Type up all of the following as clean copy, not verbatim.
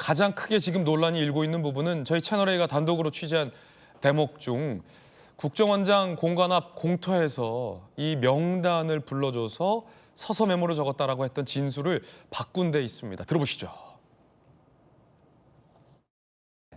가장 크게 지금 논란이 일고 있는 부분은 저희 채널A가 단독으로 취재한 대목 중 국정원장 공관 앞 공터에서 이 명단을 불러줘서 서서 메모를 적었다라고 했던 진술을 바꾼 데 있습니다. 들어보시죠.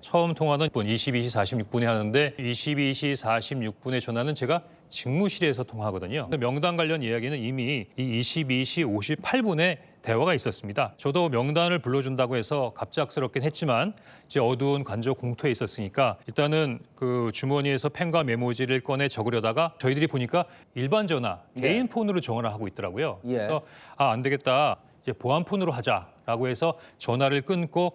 처음 통화는 22시 46분에 하는데 22시 46분의 전화는 제가 직무실에서 통화하거든요. 명단 관련 이야기는 이미 이 22시 58분에 대화가 있었습니다. 저도 명단을 불러준다고 해서 갑작스럽긴 했지만 이제 어두운 관저 공터에 있었으니까 일단은 그 주머니에서 펜과 메모지를 꺼내 적으려다가 저희들이 보니까 일반 전화, 개인 폰으로 전화를 하고 있더라고요. 그래서 안 되겠다. 이제 보안폰으로 하자라고 해서 전화를 끊고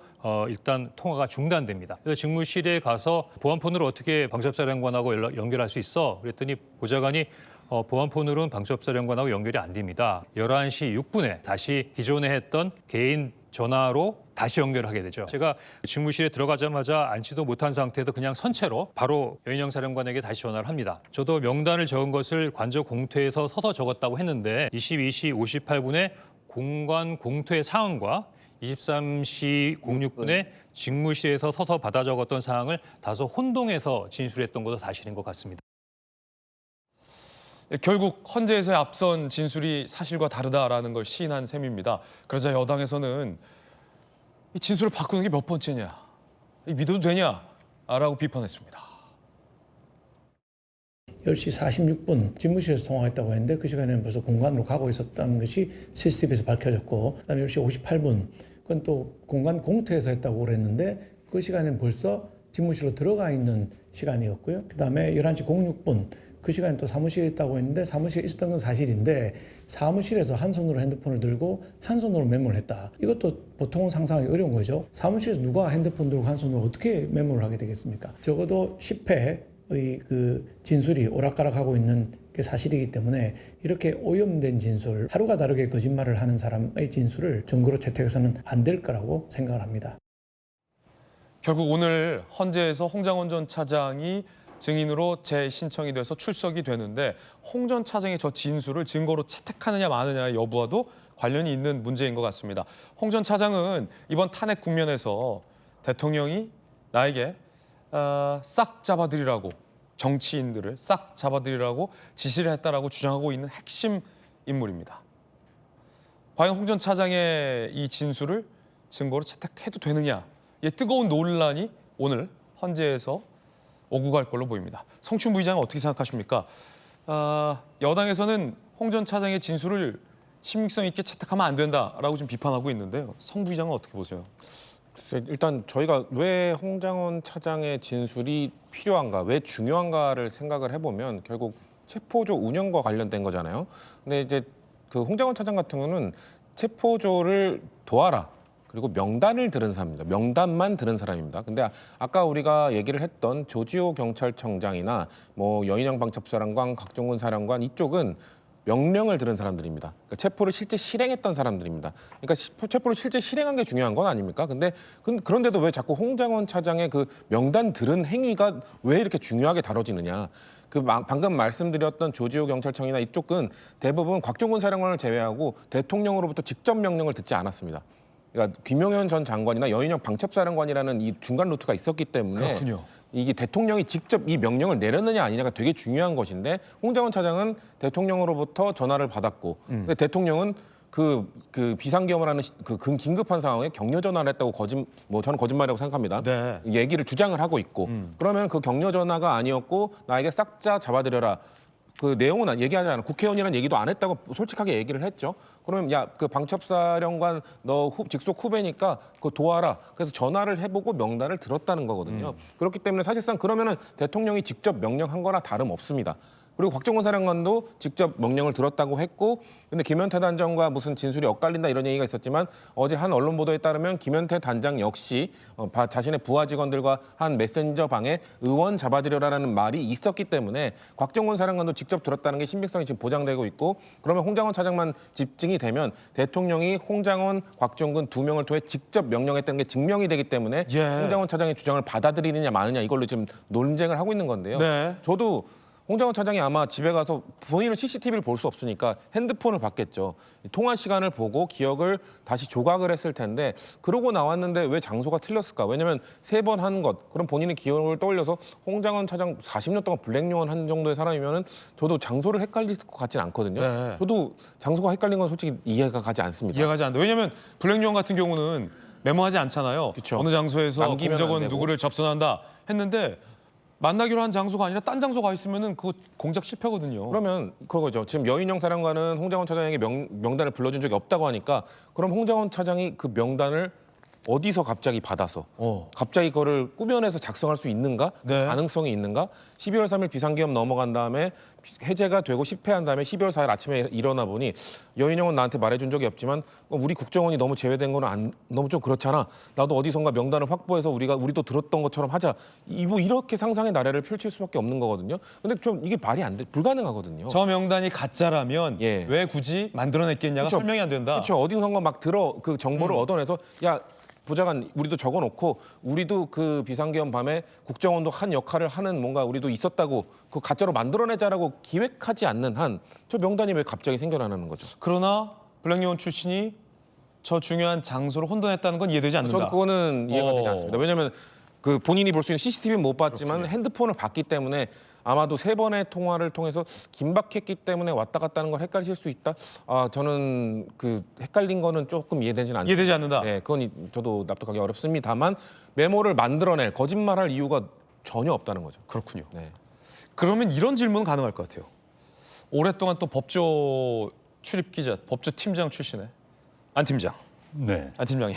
일단 통화가 중단됩니다. 그래서 직무실에 가서 보안폰으로 어떻게 방첩사령관하고 연결할 수 있어? 그랬더니 보좌관이 보안폰으로는 방첩사령관하고 연결이 안 됩니다. 11시 6분에 다시 기존에 했던 개인 전화로 다시 연결하게 되죠. 제가 직무실에 들어가자마자 앉지도 못한 상태에서 그냥 선체로 바로 여인영 사령관에게 다시 전화를 합니다. 저도 명단을 적은 것을 관저 공터에서 서서 적었다고 했는데 22시 58분에 공관 공터의 상황과 23시 06분에 직무실에서 서서 받아 적었던 사항을 다소 혼동해서 진술했던 것도 사실인 것 같습니다. 결국 헌재에서의 앞선 진술이 사실과 다르다라는 걸 시인한 셈입니다. 그러자 여당에서는 이 진술을 바꾸는 게 몇 번째냐, 믿어도 되냐라고 비판했습니다. 10시 46분 집무실에서 통화했다고 했는데 그 시간에는 벌써 공관으로 가고 있었다는 것이 CCTV에서 밝혀졌고, 그다음에 10시 58분 그건 또 공관 공터에서 했다고 그랬는데 그 시간에는 벌써 집무실로 들어가 있는 시간이었고요. 그다음에 11시 06분 그 시간에 또 사무실에 있다고 했는데 사무실에 있었던 건 사실인데 사무실에서 한 손으로 핸드폰을 들고 한 손으로 메모를 했다. 이것도 보통은 상상하기 어려운 거죠. 사무실에서 누가 핸드폰 들고 한 손으로 어떻게 메모를 하게 되겠습니까? 적어도 10회 그 진술이 오락가락하고 있는 게 사실이기 때문에 이렇게 오염된 진술, 하루가 다르게 거짓말을 하는 사람의 진술을 증거로 채택해서는 안 될 거라고 생각을 합니다. 결국 오늘 헌재에서 홍장원 전 차장이 증인으로 재신청이 돼서 출석이 되는데 홍 전 차장의 저 진술을 증거로 채택하느냐 마느냐의 여부와도 관련이 있는 문제인 것 같습니다. 홍 전 차장은 이번 탄핵 국면에서 대통령이 나에게 싹 잡아들이라고, 정치인들을 싹 잡아들이라고 지시를 했다라고 주장하고 있는 핵심 인물입니다. 과연 홍 전 차장의 이 진술을 증거로 채택해도 되느냐, 이 뜨거운 논란이 오늘 헌재에서 오고 갈 걸로 보입니다. 성춘 부의장은 어떻게 생각하십니까? 여당에서는 홍 전 차장의 진술을 신빙성 있게 채택하면 안 된다라고 좀 비판하고 있는데요. 성 부의장은 어떻게 보세요? 일단 저희가 왜 홍장원 차장의 진술이 필요한가, 왜 중요한가를 생각을 해보면 결국 체포조 운영과 관련된 거잖아요. 근데 이제 그 홍장원 차장 같은 경우는 체포조를 도와라, 그리고 명단을 들은 사람입니다. 명단만 들은 사람입니다. 근데 아까 우리가 얘기를 했던 조지호 경찰청장이나 뭐 여인영 방첩사령관, 각종군 사령관 이쪽은 명령을 들은 사람들입니다. 그러니까 체포를 실제 실행했던 사람들입니다. 그러니까 체포를 실제 실행한 게 중요한 건 아닙니까? 근데 그런데도 왜 자꾸 홍장원 차장의 그 명단 들은 행위가 왜 이렇게 중요하게 다뤄지느냐? 그 방금 말씀드렸던 조지호 경찰청이나 이쪽은 대부분 곽종근 사령관을 제외하고 대통령으로부터 직접 명령을 듣지 않았습니다. 그러니까 김용현 전 장관이나 여인영 방첩사령관이라는 이 중간 루트가 있었기 때문에 그렇군요. 이게 대통령이 직접 이 명령을 내렸느냐 아니냐가 되게 중요한 것인데 홍장원 차장은 대통령으로부터 전화를 받았고 근데 대통령은 그 비상경을 하는 그 긴급한 상황에 격려 전화를 했다고 저는 거짓말이라고 생각합니다. 네. 얘기를 주장을 하고 있고 그러면 그 격려 전화가 아니었고 나에게 싹 다 잡아들여라. 그 내용은 얘기하지 않아. 국회의원이라는 얘기도 안 했다고 솔직하게 얘기를 했죠. 그러면 야, 그 방첩사령관 너 직속 후배니까 그거 도와라. 그래서 전화를 해보고 명단을 들었다는 거거든요. 그렇기 때문에 사실상 그러면은 대통령이 직접 명령한 거나 다름없습니다. 그리고 곽종근 사령관도 직접 명령을 들었다고 했고, 근데 김현태 단장과 무슨 진술이 엇갈린다 이런 얘기가 있었지만 어제 한 언론 보도에 따르면 김현태 단장 역시 자신의 부하 직원들과 한 메신저 방에 의원 잡아들여라라는 말이 있었기 때문에 곽종근 사령관도 직접 들었다는 게 신빙성이 지금 보장되고 있고, 그러면 홍장원 차장만 집증이 되면 대통령이 홍장원, 곽종근 두 명을 통해 직접 명령했다는 게 증명이 되기 때문에 홍장원 차장의 주장을 받아들이느냐 마느냐 이걸로 지금 논쟁을 하고 있는 건데요. 네. 저도 홍장원 차장이 아마 집에 가서 본인은 CCTV를 볼 수 없으니까 핸드폰을 봤겠죠. 통화 시간을 보고 기억을 다시 조각을 했을 텐데 그러고 나왔는데 왜 장소가 틀렸을까? 왜냐면 3번 한 것, 그럼 본인의 기억을 떠올려서 홍장원 차장 40년 동안 블랙요원 한 정도의 사람이면은 저도 장소를 헷갈릴 것 같진 않거든요. 네. 저도 장소가 헷갈린 건 솔직히 이해가 가지 않습니다. 이해가지 않는다. 왜냐하면 블랙요원 같은 경우는 메모하지 않잖아요. 그쵸. 어느 장소에서 남기면 안 공작원 되고. 누구를 접선한다 했는데 만나기로 한 장소가 아니라 딴 장소 가 있으면은 그거 공작 실패거든요. 그러면 그거죠. 지금 여인영 사령관은 홍장원 차장에게 명단을 불러준 적이 없다고 하니까 그럼 홍장원 차장이 그 명단을 어디서 갑자기 받아서 갑자기 그거를 꾸며내서 작성할 수 있는가? 네. 가능성이 있는가? 12월 3일 비상계엄 넘어간 다음에 해제가 되고 10회한 다음에 12월 4일 아침에 일어나 보니 여인영은 나한테 말해준 적이 없지만 우리 국정원이 너무 제외된 거는 너무 좀 그렇잖아. 나도 어디선가 명단을 확보해서 우리도 들었던 것처럼 하자. 뭐 이렇게 상상의 나래를 펼칠 수밖에 없는 거거든요. 근데 좀 이게 말이 안 돼. 불가능하거든요. 저 명단이 가짜라면 예. 왜 굳이 만들어냈겠냐가 그쵸. 설명이 안 된다. 그렇죠. 어디선가 막 그 정보를 얻어내서 야 보좌관 우리도 적어놓고 우리도 그 비상계엄 밤에 국정원도 한 역할을 하는 뭔가 우리도 있었다고 그 가짜로 만들어내자라고 기획하지 않는 한 저 명단이 왜 갑자기 생겨나는 거죠? 그러나 블랙요원 출신이 저 중요한 장소를 혼돈했다는 건 이해되지 않는다. 저도 그거는 이해가 되지 않습니다. 왜냐하면 그 본인이 볼 수 있는 CCTV는 못 봤지만 그렇군요. 핸드폰을 봤기 때문에 아마도 3번의 통화를 통해서 긴박했기 때문에 왔다 갔다 하는 걸 헷갈리실 수 있다. 저는 그 헷갈린 거는 조금 이해되지는 않습니다. 이해되지 않는다. 네, 그건 저도 납득하기 어렵습니다만 메모를 만들어낼 거짓말할 이유가 전혀 없다는 거죠. 그렇군요. 네. 그러면 이런 질문은 가능할 것 같아요. 오랫동안 또 법조 출입 기자, 법조 팀장 출신의 안 팀장, 네. 안 팀장님.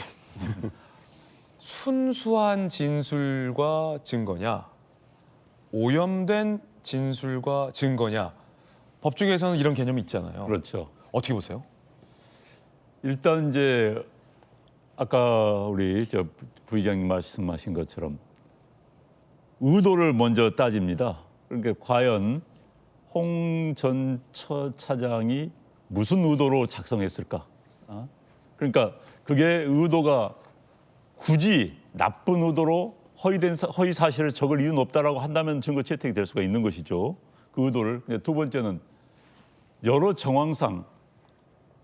순수한 진술과 증거냐, 오염된 진술과 증거냐. 법조계에서는 이런 개념이 있잖아요. 그렇죠. 어떻게 보세요? 일단 이제 아까 우리 저 부의장님 말씀하신 것처럼 의도를 먼저 따집니다. 그러니까 과연 홍 전 차장이 무슨 의도로 작성했을까? 그러니까 그게 의도가 굳이 나쁜 의도로 허위 사실을 적을 이유는 없다라고 한다면 증거 채택이 될 수가 있는 것이죠. 그 의도를. 두 번째는 여러 정황상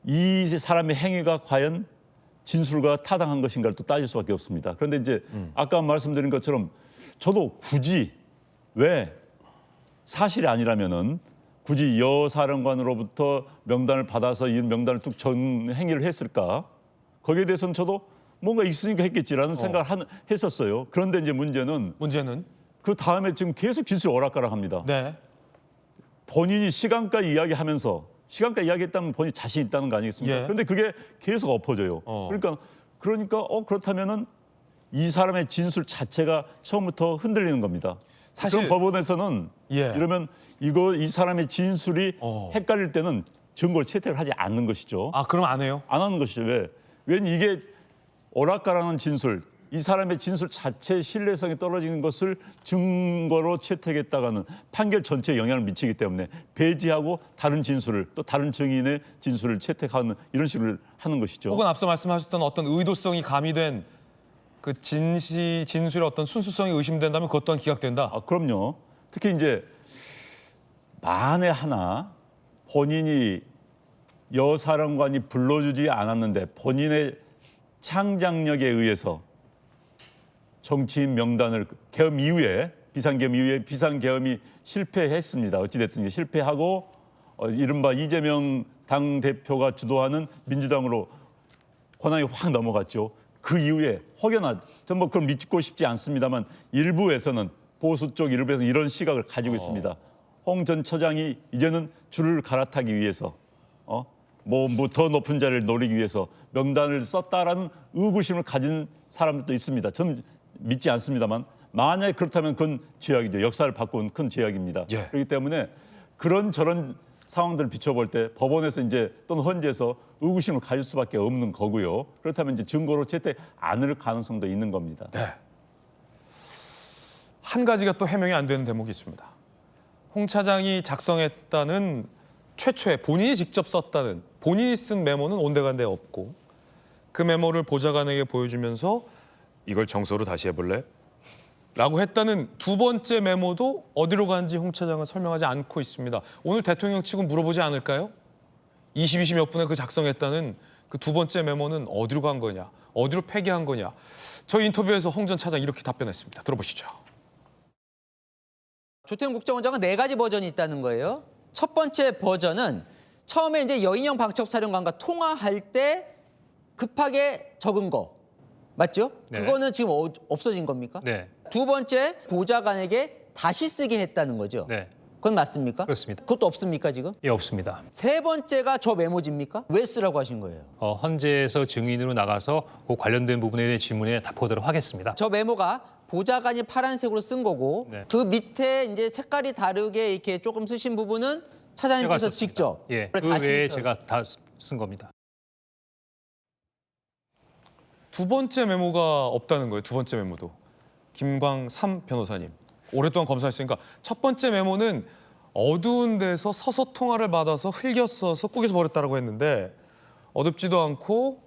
이 사람의 행위가 과연 진술과 타당한 것인가를 또 따질 수밖에 없습니다. 그런데 이제 아까 말씀드린 것처럼 저도 굳이 왜 사실이 아니라면은 굳이 여 사령관으로부터 명단을 받아서 이 명단을 뚝 전 행위를 했을까? 거기에 대해서는 저도 뭔가 있으니까 했겠지라는 생각을 했었어요. 그런데 이제 문제는 그 다음에 지금 계속 진술이 오락가락합니다. 네. 본인이 시간과 이야기하면서 시간과 이야기했다면 본인이 자신 있다는 거 아니겠습니까? 예. 그런데 그게 계속 엎어져요. 그러니까 그렇다면은 이 사람의 진술 자체가 처음부터 흔들리는 겁니다. 사실 그럼 법원에서는 예. 이러면 이 사람의 진술이 헷갈릴 때는 증거를 채택을 하지 않는 것이죠. 그럼 안 해요? 안 하는 것이죠. 왜냐면 이게 오락가락한 진술, 이 사람의 진술 자체의 신뢰성이 떨어지는 것을 증거로 채택했다가는 판결 전체에 영향을 미치기 때문에 배제하고 다른 진술을 또 다른 증인의 진술을 채택하는 이런 식으로 하는 것이죠. 혹은 앞서 말씀하셨던 어떤 의도성이 가미된 그 진술의 어떤 순수성이 의심된다면 그것 또한 기각된다. 그럼요. 특히 이제 만에 하나 본인이 여사령관이 불러주지 않았는데 본인의 창작력에 의해서 정치인 명단을 계엄 이후에 비상계엄이 실패했습니다. 어찌됐든 이제 실패하고 이른바 이재명 당대표가 주도하는 민주당으로 권한이 확 넘어갔죠. 그 이후에 혹여나 전 그걸 믿고 싶지 않습니다만 일부에서는 보수 쪽 일부에서는 이런 시각을 가지고 있습니다. 홍 전 처장이 이제는 줄을 갈아타기 위해서 더 높은 자리를 노리기 위해서 명단을 썼다라는 의구심을 가진 사람들도 있습니다. 저는 믿지 않습니다만 만약에 그렇다면 그건 죄악이죠. 역사를 바꾼 큰 죄악입니다. 예. 그렇기 때문에 그런 저런 상황들을 비춰볼 때 법원에서 이제 또는 헌재에서 의구심을 가질 수밖에 없는 거고요. 그렇다면 이제 증거로 채택 않을 가능성도 있는 겁니다. 네. 한 가지가 또 해명이 안 되는 대목이 있습니다. 홍 차장이 작성했다는 최초에 본인이 직접 썼다는 본인이 쓴 메모는 온데간데 없고 그 메모를 보좌관에게 보여주면서 이걸 정서로 다시 해볼래? 라고 했다는 두 번째 메모도 어디로 간지 홍 차장은 설명하지 않고 있습니다. 오늘 대통령 측은 물어보지 않을까요? 22시 몇 분에 그 작성했다는 그 두 번째 메모는 어디로 간 거냐, 어디로 폐기한 거냐. 저희 인터뷰에서 홍 전 차장 이렇게 답변했습니다. 들어보시죠. 조태용 국정원장은 4가지 버전이 있다는 거예요. 첫 번째 버전은 처음에 이제 여인영 방첩사령관과 통화할 때 급하게 적은 거 맞죠? 네. 그거는 지금 없어진 겁니까? 네. 두 번째 보좌관에게 다시 쓰게 했다는 거죠. 네. 그건 맞습니까? 그렇습니다. 그것도 없습니까 지금? 예, 없습니다. 세 번째가 저 메모지입니까? 왜 쓰라고 하신 거예요? 헌재에서 증인으로 나가서 그 관련된 부분에 대한 질문에 답하도록 하겠습니다. 저 메모가 보좌관이 파란색으로 쓴 거고 네. 그 밑에 이제 색깔이 다르게 이렇게 조금 쓰신 부분은 차장님께서 썼습니다. 직접 예, 그걸 그 다시 외에 써- 제가 다 쓴 겁니다. 두 번째 메모가 없다는 거예요. 두 번째 메모도. 김광삼 변호사님. 오랫동안 검사했으니까 첫 번째 메모는 어두운 데서 서서 통화를 받아서 흘겨 써서 꾸겨서 버렸다라고 했는데 어둡지도 않고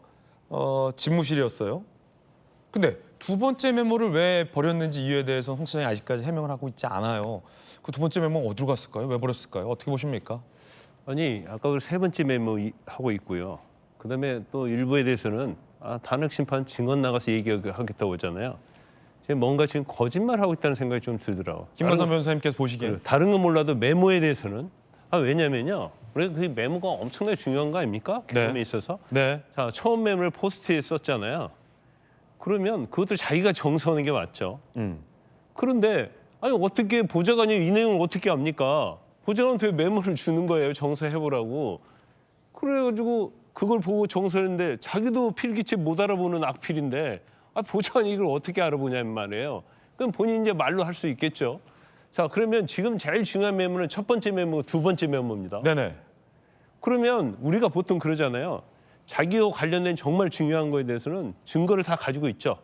집무실이었어요. 근데 두 번째 메모를 왜 버렸는지 이유에 대해서는 홍 차장이 아직까지 해명을 하고 있지 않아요. 그 두 번째 메모는 어디로 갔을까요? 왜 버렸을까요? 어떻게 보십니까? 아니 아까 그 세 번째 메모 하고 있고요. 그다음에 또 일부에 대해서는 단핵 심판 증언 나가서 얘기하겠다고 하잖아요. 지금 뭔가 지금 거짓말하고 있다는 생각이 좀 들더라고요. 김광삼 변호사님께서 보시기에 다른 건 몰라도 메모에 대해서는 왜냐면요. 우리가 그 메모가 엄청나게 중요한 거 아닙니까? 경험에 있어서. 네. 자, 처음 메모를 포스트에 썼잖아요. 그러면 그것도 자기가 정서하는 게 맞죠. 그런데 아니 어떻게 보좌관이 이 내용을 어떻게 압니까? 보좌관한테 왜 메모를 주는 거예요. 정서해보라고. 그래가지고 그걸 보고 정서했는데 자기도 필기체 못 알아보는 악필인데 보좌관이 이걸 어떻게 알아보냐는 말이에요. 그럼 본인이 이제 말로 할 수 있겠죠. 자, 그러면 지금 제일 중요한 메모는 첫 번째 메모고 두 번째 메모입니다. 네네. 그러면 우리가 보통 그러잖아요. 자기와 관련된 정말 중요한 거에 대해서는 증거를 다 가지고 있죠.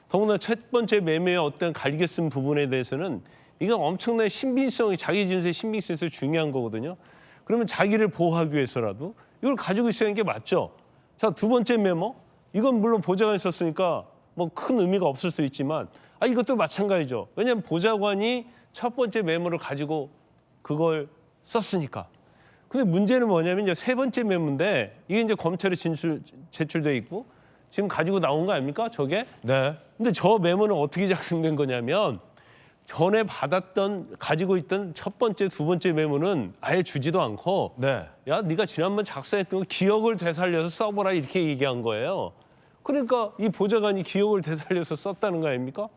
더구나 첫 번째 메모의 어떤 갈겨 쓴 부분에 대해서는 이건 엄청나게 신빙성이 자기 진술의 신빙성에서 중요한 거거든요. 그러면 자기를 보호하기 위해서라도 이걸 가지고 있어야 하는 게 맞죠. 자, 두 번째 메모. 이건 물론 보좌관이 썼으니까 뭐 큰 의미가 없을 수 있지만 이것도 마찬가지죠. 왜냐하면 보좌관이 첫 번째 메모를 가지고 그걸 썼으니까. 근데 문제는 뭐냐면 이제 세 번째 메모인데 이게 이제 검찰에 제출돼 있고 지금 가지고 나온 거 아닙니까? 저게? 네. 근데 저 메모는 어떻게 작성된 거냐면 전에 가지고 있던 첫 번째, 두 번째 메모는 아예 주지도 않고 네. 야, 네가 지난번 작성했던 거 기억을 되살려서 써보라 이렇게 얘기한 거예요. 그러니까 이 보좌관이 기억을 되살려서 썼다는 거 아닙니까?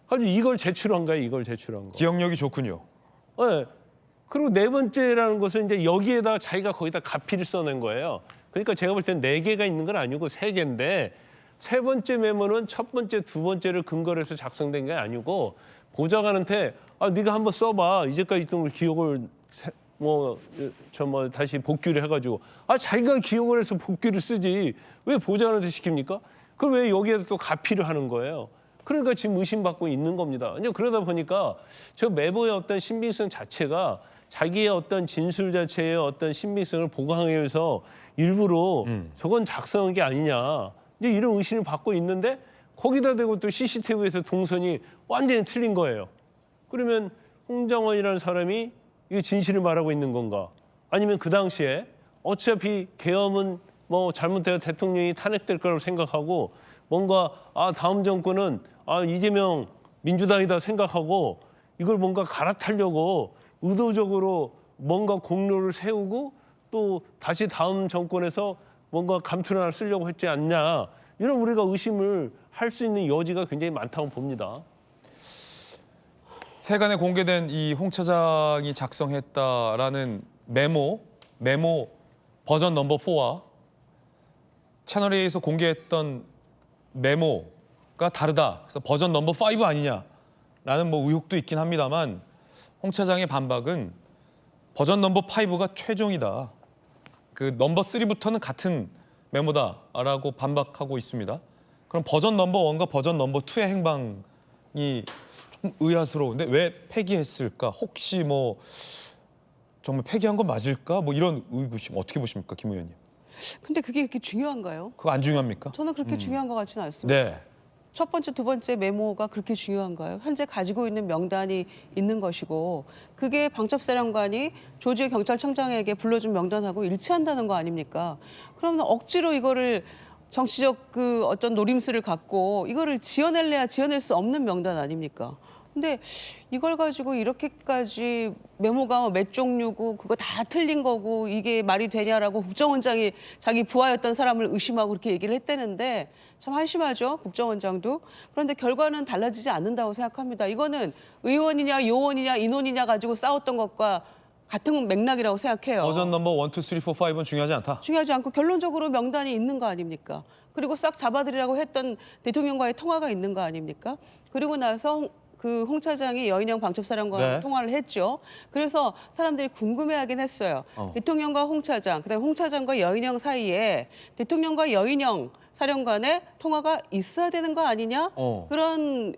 가지고 이걸 제출한 거예요. 이걸 제출한 거. 기억력이 좋군요. 네. 그리고 네 번째라는 것은 이제 여기에다가 자기가 거기다 가피를 써낸 거예요. 그러니까 제가 볼 때는 4개가 있는 건 아니고 3개인데 세 번째 메모는 첫 번째, 두 번째를 근거로 해서 작성된 게 아니고 보좌관한테 네가 한번 써봐. 이제까지 있던 걸 기억을 다시 복귀를 해가지고 자기가 기억을 해서 복귀를 쓰지 왜 보좌관한테 시킵니까? 그럼 왜 여기에다 또 가피를 하는 거예요? 그러니까 지금 의심받고 있는 겁니다. 이제 그러다 보니까 저 메모의 어떤 신빙성 자체가 자기의 어떤 진술 자체의 어떤 신빙성을 보강하기 위해서 일부러 저건 작성한 게 아니냐 이제 이런 의심을 받고 있는데 거기다 대고 또 CCTV에서 동선이 완전히 틀린 거예요. 그러면 홍장원이라는 사람이 이게 진실을 말하고 있는 건가? 아니면 그 당시에 어차피 계엄은 뭐 잘못되어 대통령이 탄핵될 거라고 생각하고 뭔가 다음 정권은 이재명 민주당이다 생각하고 이걸 뭔가 갈아타려고 의도적으로 뭔가 공로를 세우고 또 다시 다음 정권에서 뭔가 감투를 하나 쓰려고 했지 않냐 이런 우리가 의심을 할 수 있는 여지가 굉장히 많다고 봅니다. 세간에 공개된 이 홍 차장이 작성했다라는 메모 버전 넘버 4와 채널A에서 공개했던 메모가 다르다. 그래서 버전 넘버 5 아니냐라는 뭐 의혹도 있긴 합니다만 홍 차장의 반박은 버전 넘버 5가 최종이다. 그 넘버 3부터는 같은 메모다라고 반박하고 있습니다. 그럼 버전 넘버 1과 버전 넘버 2의 행방이 좀 의아스러운데 왜 폐기했을까? 혹시 뭐 정말 폐기한 건 맞을까? 뭐 이런 의구심 어떻게 보십니까, 김 의원님? 근데 그게 그렇게 중요한가요? 그거 안 중요합니까? 저는 그렇게 중요한 것 같지는 않습니다. 네. 첫 번째, 두 번째 메모가 그렇게 중요한가요? 현재 가지고 있는 명단이 있는 것이고 그게 방첩사령관이 조지의 경찰청장에게 불러준 명단하고 일치한다는 거 아닙니까? 그러면 억지로 이거를 정치적 그 어떤 노림수를 갖고 이거를 지어낼래야 지어낼 수 없는 명단 아닙니까? 근데 이걸 가지고 이렇게까지 메모가 몇 종류고 그거 다 틀린 거고 이게 말이 되냐라고 국정원장이 자기 부하였던 사람을 의심하고 그렇게 얘기를 했다는데 참 한심하죠, 국정원장도. 그런데 결과는 달라지지 않는다고 생각합니다. 이거는 의원이냐 요원이냐 인원이냐 가지고 싸웠던 것과 같은 맥락이라고 생각해요. 버전 넘버 1, 2, 3, 4, 5은 중요하지 않다. 중요하지 않고 결론적으로 명단이 있는 거 아닙니까? 그리고 싹 잡아들이라고 했던 대통령과의 통화가 있는 거 아닙니까? 그리고 나서 그 홍 차장이 여인영 방첩사령관과 네. 통화를 했죠. 그래서 사람들이 궁금해하긴 했어요. 대통령과 홍 차장, 그다음에 홍 차장과 여인영 사이에 대통령과 여인영 사령관의 통화가 있어야 되는 거 아니냐? 그런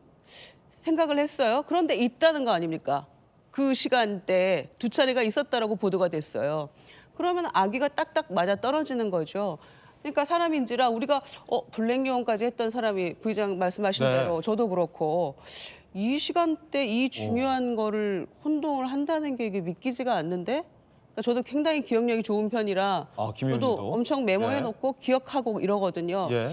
생각을 했어요. 그런데 있다는 거 아닙니까? 그 시간대에 두 차례가 있었다라고 보도가 됐어요. 그러면 아기가 딱딱 맞아 떨어지는 거죠. 그러니까 사람인지라 우리가 블랙요원까지 했던 사람이 부의장 말씀하신 네. 대로 저도 그렇고 이 시간대 이 중요한 거를 혼동을 한다는 게 이게 믿기지가 않는데 그러니까 저도 상당히 기억력이 좋은 편이라 김의원님도. 저도 엄청 메모해놓고 기억하고 이러거든요. 예.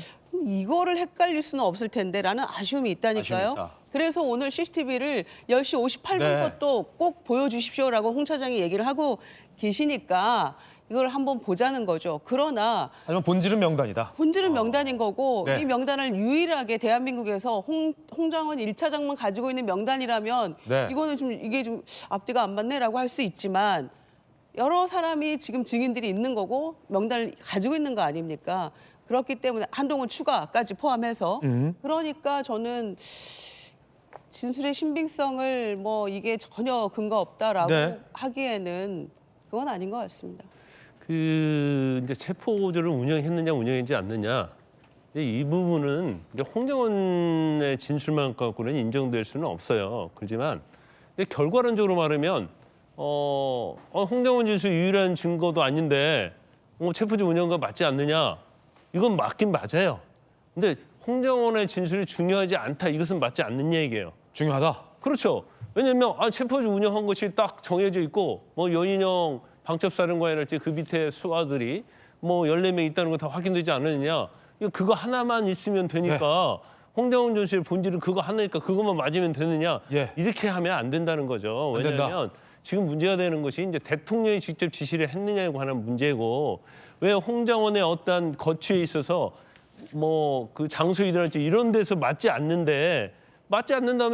이거를 헷갈릴 수는 없을 텐데라는 아쉬움이 있다니까요. 아쉬움이 있다. 그래서 오늘 CCTV를 10시 58분 네. 것도 꼭 보여주십시오라고 홍 차장이 얘기를 하고 계시니까 이걸 한번 보자는 거죠. 그러나 하지만 본질은 명단이다. 본질은 명단인 거고 네. 이 명단을 유일하게 대한민국에서 홍장원 1차장만 가지고 있는 명단이라면 네. 이거는 이게 좀 앞뒤가 안 맞네라고 할 수 있지만 여러 사람이 지금 증인들이 있는 거고 명단을 가지고 있는 거 아닙니까? 그렇기 때문에 한동훈 추가까지 포함해서 그러니까 저는 진술의 신빙성을 뭐 이게 전혀 근거 없다라고 네. 하기에는 그건 아닌 것 같습니다. 그 이제 체포조를 운영했느냐 운영하지 않느냐 이 부분은 이제 홍장원의 진술만 갖고는 인정될 수는 없어요. 그렇지만 근데 결과론적으로 말하면 홍장원 진술 유일한 증거도 아닌데 체포조 운영과 맞지 않느냐 이건 맞긴 맞아요. 근데 홍장원의 진술이 중요하지 않다 이것은 맞지 않는 얘기예요. 중요하다. 그렇죠. 왜냐하면 체포조 운영한 것이 딱 정해져 있고 뭐 여인영 방첩사령관이랄지 그 밑에 수하들이 뭐 14명 있다는 거 다 확인되지 않느냐. 그거 하나만 있으면 되니까 홍장원 전씨의 본질은 그거 하나니까 그것만 맞으면 되느냐. 예. 이렇게 하면 안 된다는 거죠. 안 된다. 왜냐하면 지금 문제가 되는 것이 이제 대통령이 직접 지시를 했느냐에 관한 문제고 왜 홍장원의 어떤 거취에 있어서 뭐 그 장소이랄지 이런 데서 맞지 않는다면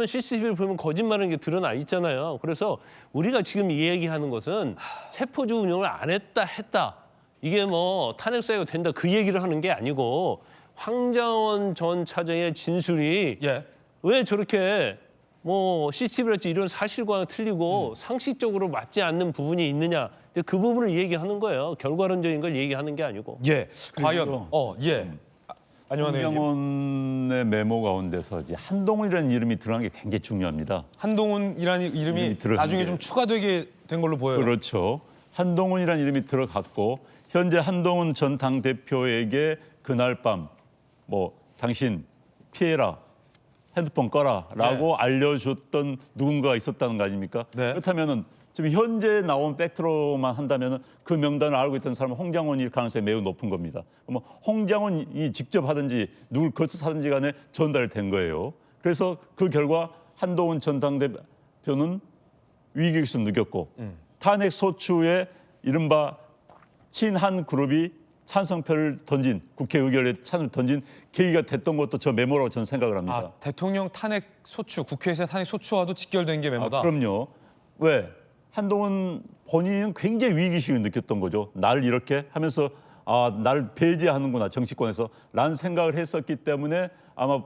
CCTV를 보면 거짓말하는 게 드러나 있잖아요. 그래서 우리가 지금 이 얘기하는 것은 체포조 운영을 안 했다. 이게 뭐 탄핵 사유가 된다 그 얘기를 하는 게 아니고 황장원 전 차장의 진술이 예. 왜 저렇게 뭐 CCTV랄지 이런 사실과는 틀리고 상식적으로 맞지 않는 부분이 있느냐. 그 부분을 얘기하는 거예요. 결과론적인 걸 얘기하는 게 아니고. 예. 과연 그리고 예. 안녕하세요. 홍장원의 메모 가운데서 이제 한동훈이라는 이름이 들어간 게 굉장히 중요합니다. 한동훈이라는 이름이 이름이 들어간 나중에 게. 좀 추가되게 된 걸로 보여요. 그렇죠. 한동훈이라는 이름이 들어갔고 현재 한동훈 전 당대표에게 그날 밤 뭐 당신 피해라 핸드폰 꺼라라고 알려줬던 누군가가 있었다는 거 아닙니까? 네. 그렇다면은 지금 현재 나온 팩트로만 한다면은 그 명단을 알고 있던 사람은 홍장원일 가능성이 매우 높은 겁니다. 그러면 홍장원이 직접 하든지 누굴 거쳐서 하든지 간에 전달된 거예요. 그래서 그 결과 한동훈 전 당대표는 위기의식을 느꼈고 탄핵 소추에 이른바 친한 그룹이 찬성표를 던진 국회 의결에 찬을 던진 계기가 됐던 것도 저 메모라고 저는 생각을 합니다. 대통령 탄핵 소추, 국회에서의 탄핵 소추와도 직결된 게 메모다. 그럼요. 왜? 한동훈 본인은 굉장히 위기의식을 느꼈던 거죠. 나를 이렇게 하면서 나를 배제하는구나 정치권에서 라는 생각을 했었기 때문에 아마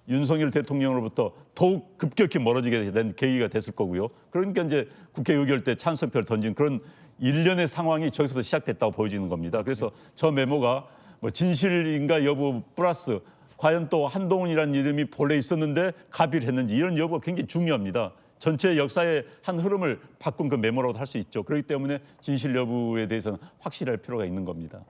윤석열 대통령으로부터 더욱 급격히 멀어지게 된 계기가 됐을 거고요. 그러니까 이제 국회 의결 때 찬성표를 던진 그런 일련의 상황이 저기서부터 시작됐다고 보여지는 겁니다. 그래서 저 메모가 뭐 진실인가 여부 플러스 과연 또 한동훈이라는 이름이 본래 있었는데 가비를 했는지 이런 여부가 굉장히 중요합니다. 전체 역사의 한 흐름을 바꾼 그 메모라고 할 수 있죠. 그렇기 때문에 진실 여부에 대해서는 확실할 필요가 있는 겁니다.